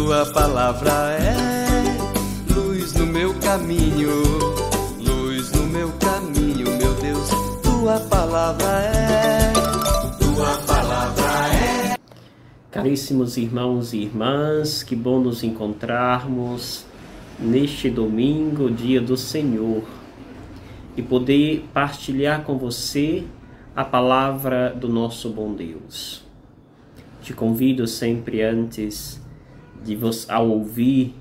tua palavra é luz no meu caminho, luz no meu caminho, meu Deus, tua palavra é, tua palavra é. Caríssimos irmãos e irmãs, que bom nos encontrarmos neste domingo, dia do Senhor, e poder partilhar com você a palavra do nosso bom Deus. Te convido sempre antes de você, ao ouvir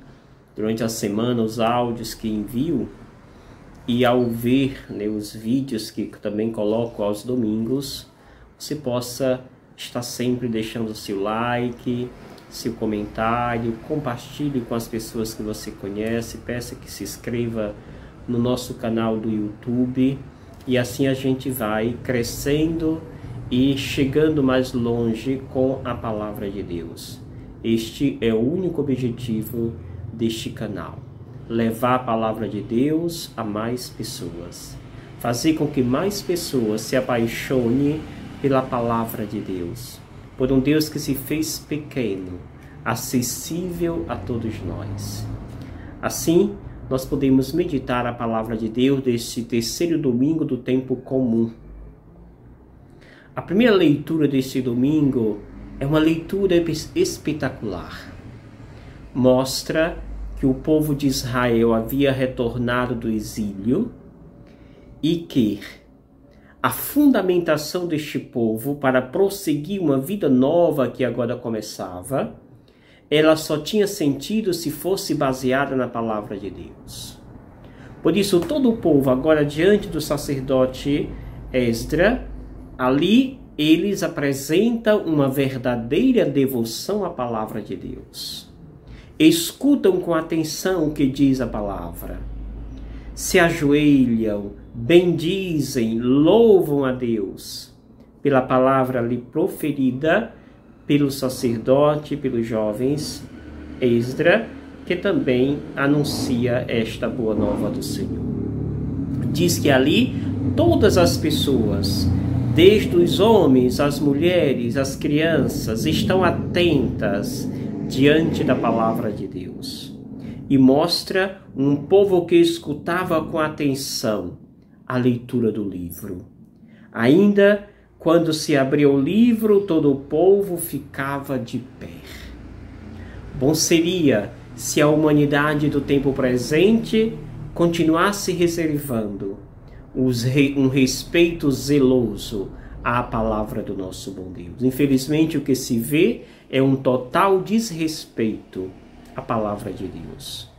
durante a semana os áudios que envio e ao ver, os vídeos que também coloco aos domingos, você possa estar sempre deixando o seu like, seu comentário, compartilhe com as pessoas que você conhece, peça que se inscreva no nosso canal do YouTube, e assim a gente vai crescendo e chegando mais longe com a palavra de Deus. Este é o único objetivo deste canal: levar a palavra de Deus a mais pessoas, fazer com que mais pessoas se apaixonem pela palavra de Deus, por um Deus que se fez pequeno, acessível a todos nós. Assim, nós podemos meditar a palavra de Deus deste terceiro domingo do tempo comum. A primeira leitura deste domingo é uma leitura espetacular. Mostra que o povo de Israel havia retornado do exílio e que a fundamentação deste povo para prosseguir uma vida nova que agora começava, ela só tinha sentido se fosse baseada na palavra de Deus. Por isso, todo o povo, agora diante do sacerdote Esdras, ali eles apresentam uma verdadeira devoção à palavra de Deus. Escutam com atenção o que diz a palavra. Se ajoelham, bendizem, louvam a Deus pela palavra ali proferida pelo sacerdote, pelos jovens Esdras, que também anuncia esta boa nova do Senhor. Diz que ali todas as pessoas, desde os homens, as mulheres, as crianças, estão atentas diante da palavra de Deus. E mostra um povo que escutava com atenção a leitura do livro. Ainda quando se abria o livro, todo o povo ficava de pé. Bom seria se a humanidade do tempo presente continuasse reservando um respeito zeloso à palavra do nosso bom Deus. Infelizmente, o que se vê é um total desrespeito à palavra de Deus.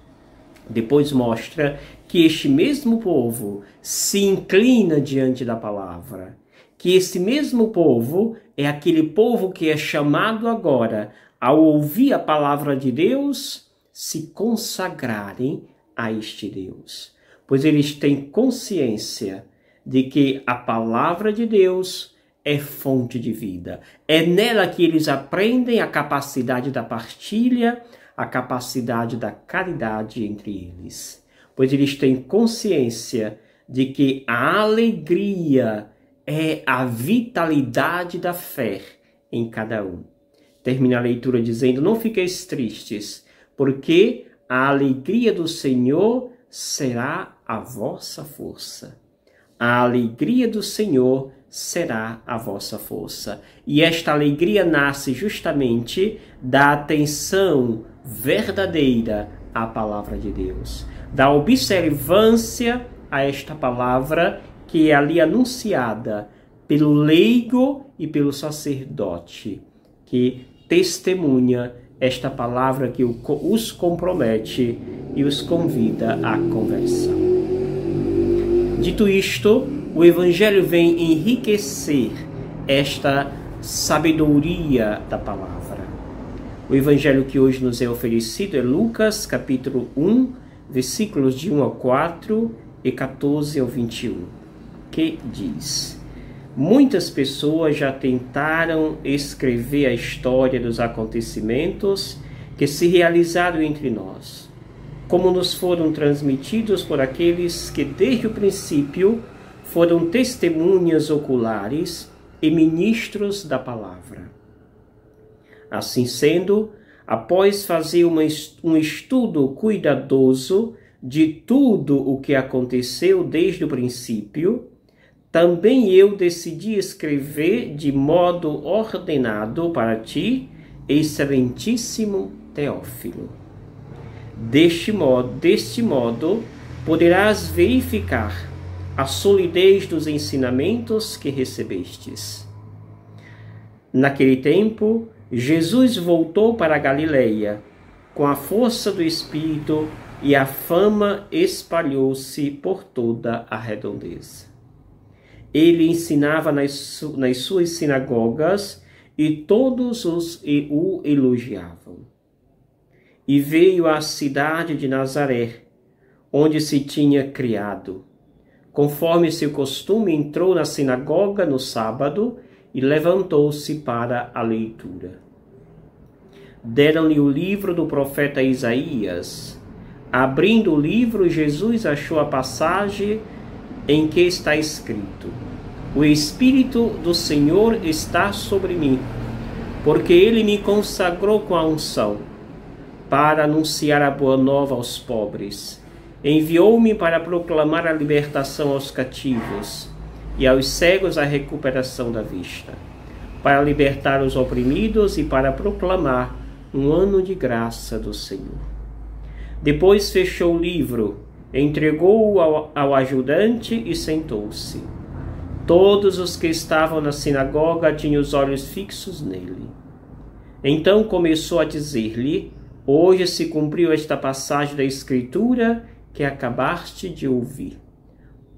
Depois mostra que este mesmo povo se inclina diante da palavra, que esse mesmo povo é aquele povo que é chamado agora, ao ouvir a palavra de Deus, se consagrarem a este Deus. Pois eles têm consciência de que a palavra de Deus é fonte de vida. É nela que eles aprendem a capacidade da partilha, a capacidade da caridade entre eles. Pois eles têm consciência de que a alegria é a vitalidade da fé em cada um. Termina a leitura dizendo: não fiqueis tristes, porque a alegria do Senhor será a vossa força. A alegria do Senhor será a vossa força. E esta alegria nasce justamente da atenção verdadeira à palavra de Deus, da observância a esta palavra que é ali anunciada pelo leigo e pelo sacerdote, que testemunha esta palavra que os compromete e os convida à conversão. Dito isto, o Evangelho vem enriquecer esta sabedoria da palavra. O Evangelho que hoje nos é oferecido é Lucas, capítulo 1, versículos de 1 ao 4 e 14 ao 21, que diz: muitas pessoas já tentaram escrever a história dos acontecimentos que se realizaram entre nós, como nos foram transmitidos por aqueles que desde o princípio foram testemunhas oculares e ministros da palavra. Assim sendo, após fazer um estudo cuidadoso de tudo o que aconteceu desde o princípio, também eu decidi escrever de modo ordenado para ti, excelentíssimo Teófilo. Deste modo, poderás verificar a solidez dos ensinamentos que recebestes. Naquele tempo, Jesus voltou para a Galileia, com a força do Espírito, e a fama espalhou-se por toda a redondeza. Ele ensinava nas suas sinagogas e todos o elogiavam. E veio à cidade de Nazaré, onde se tinha criado. Conforme seu costume, entrou na sinagoga no sábado e levantou-se para a leitura. Deram-lhe o livro do profeta Isaías. Abrindo o livro, Jesus achou a passagem em que está escrito: O Espírito do Senhor está sobre mim, porque ele me consagrou com a unção, para anunciar a boa nova aos pobres. Enviou-me para proclamar a libertação aos cativos e aos cegos a recuperação da vista, para libertar os oprimidos e para proclamar um ano de graça do Senhor. Depois fechou o livro, entregou-o ao ajudante e sentou-se. Todos os que estavam na sinagoga tinham os olhos fixos nele. Então começou a dizer-lhe: Hoje se cumpriu esta passagem da Escritura que acabaste de ouvir.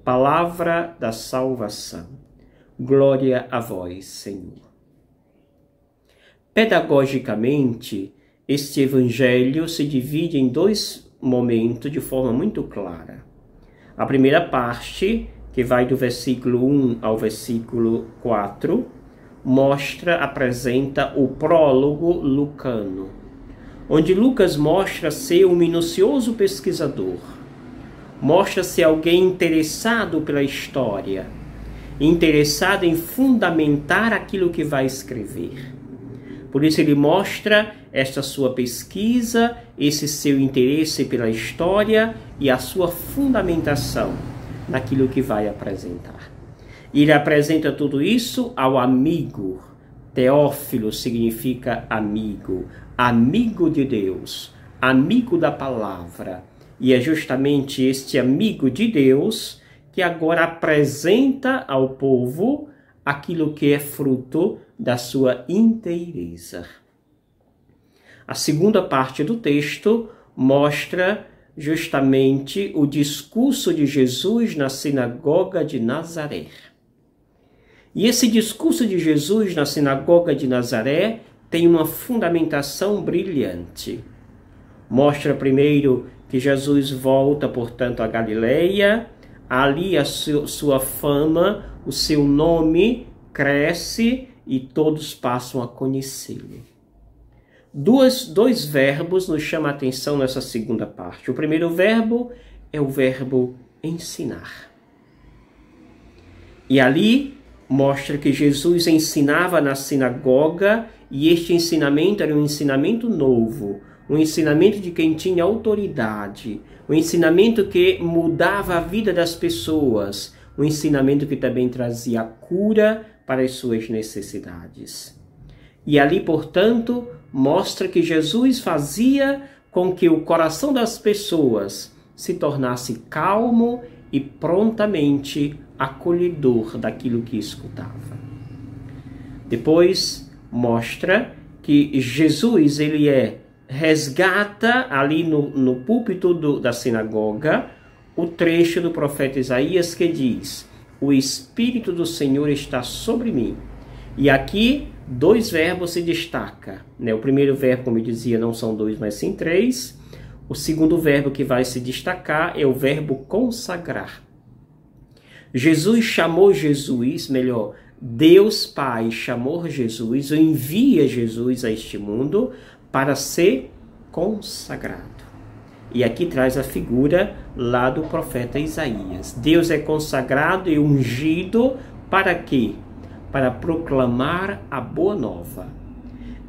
Palavra da salvação. Glória a vós, Senhor. Pedagogicamente, este evangelho se divide em dois momentos de forma muito clara. A primeira parte, que vai do versículo 1 ao versículo 4, apresenta o prólogo lucano, onde Lucas mostra ser um minucioso pesquisador, mostra-se alguém interessado pela história, interessado em fundamentar aquilo que vai escrever. Por isso ele mostra esta sua pesquisa, esse seu interesse pela história e a sua fundamentação naquilo que vai apresentar. Ele apresenta tudo isso ao amigo. Teófilo significa amigo, amigo de Deus, amigo da palavra. E é justamente este amigo de Deus que agora apresenta ao povo aquilo que é fruto da sua inteireza. A segunda parte do texto mostra justamente o discurso de Jesus na sinagoga de Nazaré. E esse discurso de Jesus na sinagoga de Nazaré tem uma fundamentação brilhante. Mostra primeiro que Jesus volta, portanto, a Galileia. Ali a sua fama, o seu nome cresce e todos passam a conhecê-lo. Dois verbos nos chamam a atenção nessa segunda parte. O primeiro verbo é o verbo ensinar. E ali mostra que Jesus ensinava na sinagoga e este ensinamento era um ensinamento novo, um ensinamento de quem tinha autoridade, um ensinamento que mudava a vida das pessoas, um ensinamento que também trazia cura para as suas necessidades. E ali, portanto, mostra que Jesus fazia com que o coração das pessoas se tornasse calmo e prontamente acolhedor daquilo que escutava. Depois mostra que Jesus resgata ali no púlpito da sinagoga o trecho do profeta Isaías que diz: o Espírito do Senhor está sobre mim. E aqui dois verbos se destacam, né? O primeiro verbo, como eu dizia, não são dois, mas sim três. O segundo verbo que vai se destacar é o verbo consagrar. Deus Pai chamou Jesus, envia Jesus a este mundo para ser consagrado. E aqui traz a figura lá do profeta Isaías. Deus é consagrado e ungido para quê? Para proclamar a boa nova.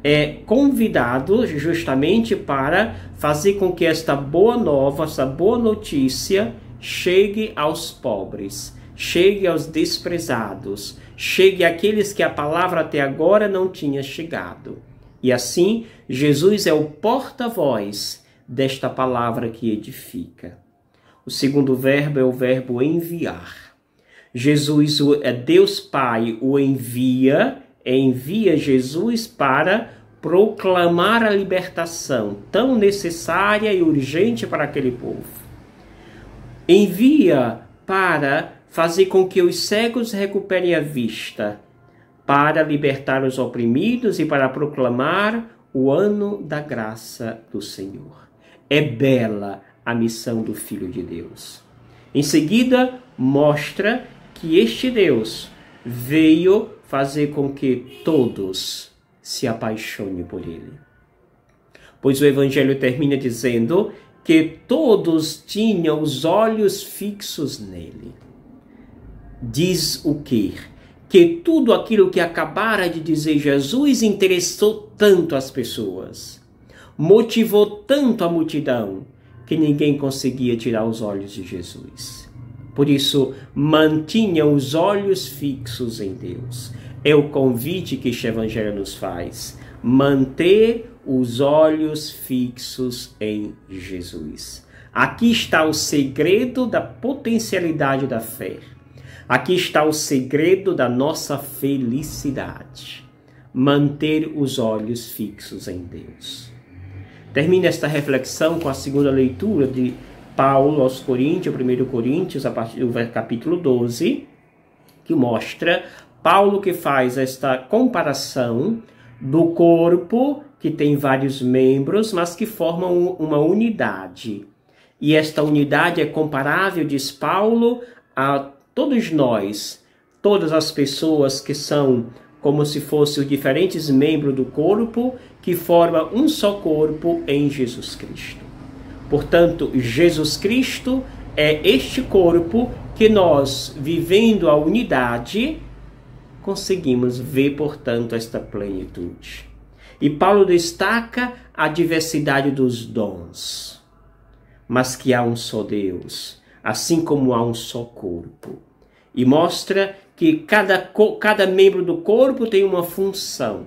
é convidado justamente para fazer com que esta boa nova, essa boa notícia chegue aos pobres, chegue aos desprezados, chegue àqueles que a palavra até agora não tinha chegado. E assim, Jesus é o porta-voz desta palavra que edifica. O segundo verbo é o verbo enviar. Jesus, Deus Pai, o envia Jesus para proclamar a libertação tão necessária e urgente para aquele povo. Envia para fazer com que os cegos recuperem a vista, para libertar os oprimidos e para proclamar o ano da graça do Senhor. É bela a missão do Filho de Deus. Em seguida, mostra que este Deus veio fazer com que todos se apaixonem por ele. Pois o Evangelho termina dizendo que todos tinham os olhos fixos nele. Diz o quê? Que tudo aquilo que acabara de dizer Jesus interessou tanto as pessoas, motivou tanto a multidão, que ninguém conseguia tirar os olhos de Jesus. Por isso, mantinham os olhos fixos em Deus. É o convite que este Evangelho nos faz. Manter os olhos fixos em Jesus. Aqui está o segredo da potencialidade da fé. Aqui está o segredo da nossa felicidade. Manter os olhos fixos em Deus. Termina esta reflexão com a segunda leitura de Paulo aos Coríntios, 1 Coríntios, a partir do capítulo 12, que mostra Paulo que faz esta comparação do corpo que tem vários membros, mas que formam uma unidade. E esta unidade é comparável, diz Paulo, a todos nós, todas as pessoas que são como se fossem os diferentes membros do corpo que formam um só corpo em Jesus Cristo. Portanto, Jesus Cristo é este corpo que nós, vivendo a unidade, conseguimos ver, portanto, esta plenitude. E Paulo destaca a diversidade dos dons, mas que há um só Deus, assim como há um só corpo. E mostra que cada membro do corpo tem uma função,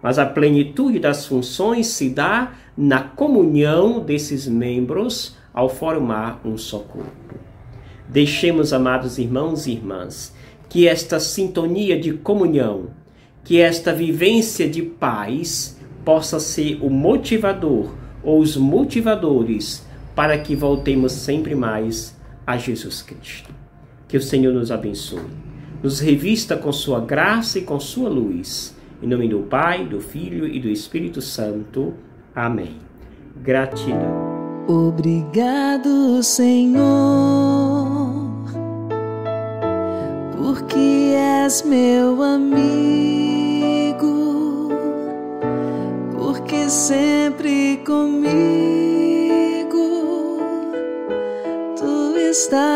mas a plenitude das funções se dá na comunhão desses membros ao formar um só corpo. Deixemos, amados irmãos e irmãs, que esta sintonia de comunhão, que esta vivência de paz possa ser o motivador ou os motivadores para que voltemos sempre mais a Jesus Cristo. Que o Senhor nos abençoe, nos revista com sua graça e com sua luz. Em nome do Pai, do Filho e do Espírito Santo. Amém. Gratidão. Obrigado, Senhor, porque és meu amigo, porque sempre comigo tu estás.